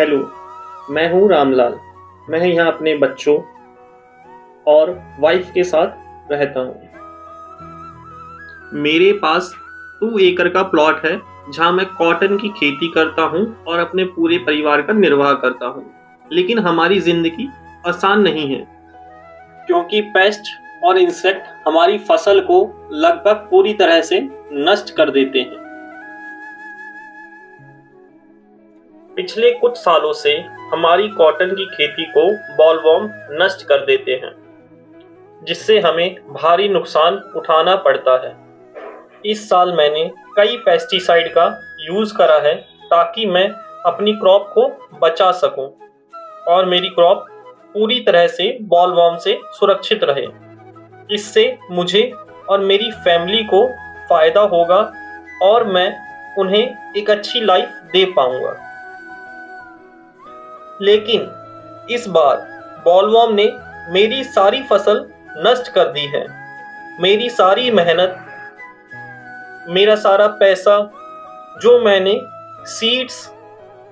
Hello, मैं हूँ रामलाल। मैं यहाँ अपने बच्चों और वाइफ के साथ रहता हूँ। मेरे पास 2 एकड़ का प्लॉट है जहाँ मैं कॉटन की खेती करता हूँ और अपने पूरे परिवार का निर्वाह करता हूँ। लेकिन हमारी जिंदगी आसान नहीं है क्योंकि पेस्ट और इंसेक्ट हमारी फसल को लगभग पूरी तरह से नष्ट कर देते हैं। पिछले कुछ सालों से हमारी कॉटन की खेती को बॉलवर्म नष्ट कर देते हैं, जिससे हमें भारी नुकसान उठाना पड़ता है। इस साल मैंने कई पेस्टिसाइड का यूज करा है ताकि मैं अपनी क्रॉप को बचा सकूं और मेरी क्रॉप पूरी तरह से बॉलवर्म से सुरक्षित रहे। इससे मुझे और मेरी फैमिली को फायदा होगा और मैं उन्हें एक अच्छी लाइफ दे पाऊंगा। लेकिन इस बार बॉलवर्म ने मेरी सारी फसल नष्ट कर दी है। मेरी सारी मेहनत, मेरा सारा पैसा जो मैंने सीड्स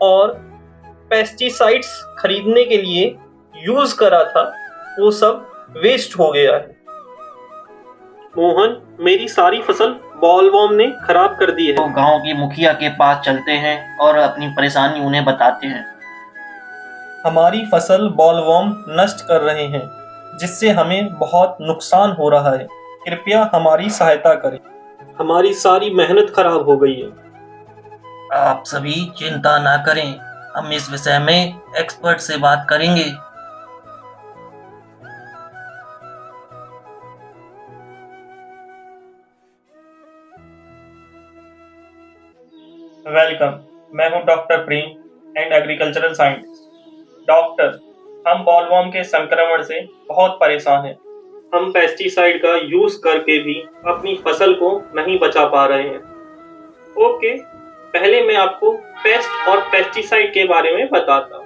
और पेस्टिसाइड्स खरीदने के लिए यूज करा था, वो सब वेस्ट हो गया है। मोहन, मेरी सारी फसल बॉलवर्म ने खराब कर दी है। तो गांव के मुखिया के पास चलते हैं और अपनी परेशानी उन्हें बताते हैं। हमारी फसल बॉलवर्म नष्ट कर रहे हैं, जिससे हमें बहुत नुकसान हो रहा है। कृपया हमारी सहायता करें। हमारी सारी मेहनत खराब हो गई है। आप सभी चिंता ना करें, हम इस विषय में एक्सपर्ट से बात करेंगे। वेलकम, मैं हूं doctor Prem and agricultural scientist. Doctor, हम बॉलवर्म के संक्रमण से बहुत परेशान हैं। हम पेस्टिसाइड का यूज करके भी अपनी फसल को नहीं बचा पा रहे हैं। ओके, पहले मैं आपको पेस्ट और पेस्टिसाइड के बारे में बताता हूँ।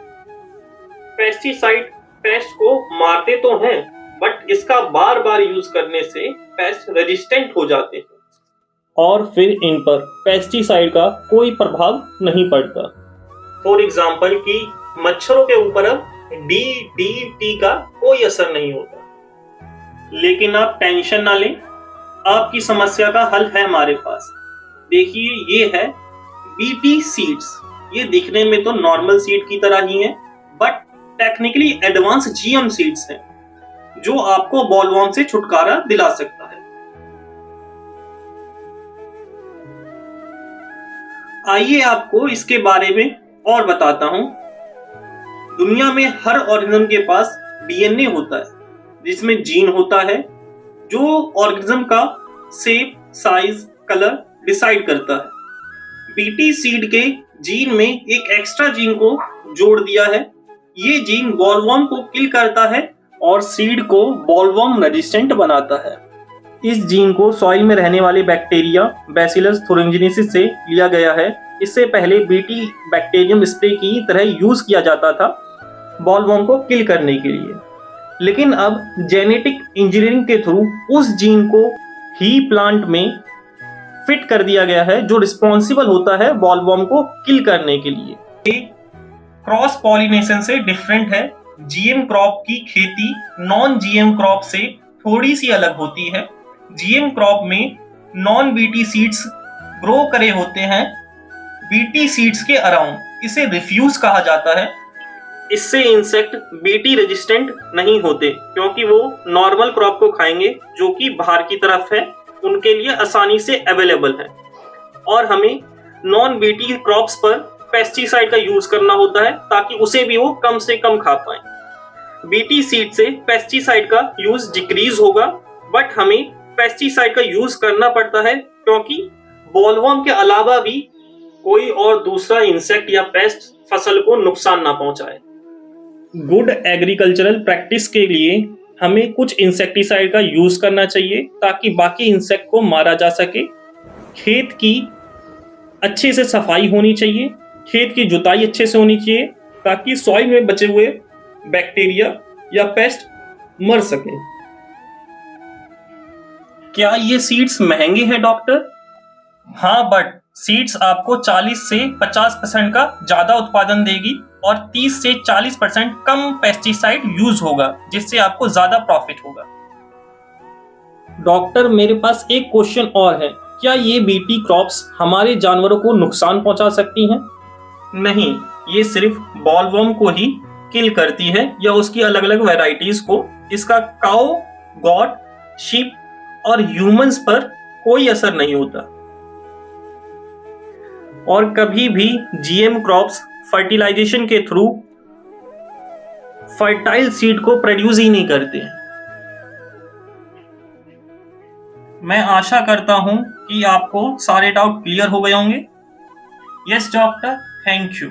पेस्टिसाइड पेस्ट को मारते तो हैं, बट इसका बार बार यूज करने से पेस्ट रेजिस्टेंट हो जाते हैं और फिर इन पर पेस्टिसाइड का कोई प्रभाव नहीं पड़ता। फॉर एग्जाम्पल कि मच्छरों के ऊपर अब DDT का कोई असर नहीं होता। लेकिन आप टेंशन ना लें, आपकी समस्या का हल है हमारे पास। देखिए, ये है BT सीड्स। ये दिखने में तो नॉर्मल सीड की तरह ही है, but technically advance GM seeds हैं, जो आपको बॉलवर्म से छुटकारा दिला सकता है। आइए आपको इसके बारे में और बताता हूं। दुनिया में हर ऑर्गेनिज्म के पास DNA होता है, जिसमें जीन होता है जो ऑर्गेनिज्म का शेप, साइज, कलर डिसाइड करता है। BT सीड के जीन में एक एक्स्ट्रा जीन को जोड़ दिया है। ये जीन बॉलवर्म को किल करता है और सीड को बॉलवर्म रेजिस्टेंट बनाता है। इस जीन को सॉइल में रहने वाले बैक्टीरिया बैसिलस थुरिंजिनेसिस से लिया गया है। इससे पहले BT बैक्टीरियम स्प्रे की तरह यूज किया जाता था बॉलवर्म को किल करने के लिए। लेकिन अब जेनेटिक इंजीनियरिंग के थ्रू उस जीन को ही प्लांट में फिट कर दिया गया है, जो रिस्पॉन्सिबल होता है बॉलवर्म को किल करने के लिए। ये क्रॉस पॉलिनेशन से डिफरेंट है। GM क्रॉप की खेती नॉन GM क्रॉप से थोड़ी सी अलग होती है। GM क्रॉप में नॉन BT सीड्स ग्रो करे होते हैं BT सीड्स के अराउंड। इसे रिफ्यूज कहा जाता है। इससे इंसेक्ट BT रेजिस्टेंट नहीं होते, क्योंकि वो नॉर्मल क्रॉप को खाएंगे जो कि बाहर की तरफ है, उनके लिए आसानी से अवेलेबल है। और हमें नॉन BT क्रॉप्स पर पेस्टिसाइड का यूज करना होता है ताकि उसे भी वो कम से कम खा पाए। BT सीड से पेस्टिसाइड का यूज डिक्रीज होगा, बट हमें पेस्टिसाइड का यूज करना पड़ता है क्योंकि बॉलवर्म के अलावा भी कोई और दूसरा इंसेक्ट या पेस्ट फसल को नुकसान ना पहुंचाए। गुड एग्रीकल्चरल प्रैक्टिस के लिए हमें कुछ इंसेक्टिसाइड का यूज करना चाहिए ताकि बाकी इंसेक्ट को मारा जा सके। खेत की अच्छे से सफाई होनी चाहिए, खेत की जुताई अच्छे से होनी चाहिए ताकि सॉइल में बचे हुए बैक्टीरिया या पेस्ट मर सके। क्या ये सीड्स महंगे हैं डॉक्टर? हाँ, बट सीड्स आपको 40 से 50% का ज्यादा उत्पादन देगी और 30 से 40% कम पेस्टिसाइड यूज होगा, जिससे आपको ज्यादा प्रॉफिट होगा। डॉक्टर, मेरे पास एक क्वेश्चन और है, क्या ये बीटी क्रॉप्स हमारे जानवरों को नुकसान पहुंचा सकती हैं? नहीं, ये सिर्फ बॉलवर्म को ही किल करती है या उसकी अलग अलग वैरायटीज को। इसका काऊ, गॉट, शीप और ह्यूमंस पर कोई असर नहीं होता। और कभी भी जीएम क्रॉप्स फर्टिलाइजेशन के थ्रू फर्टाइल सीड को प्रोड्यूस ही नहीं करते। मैं आशा करता हूं कि आपको सारे डाउट क्लियर हो गए होंगे। Yes doctor, thank you.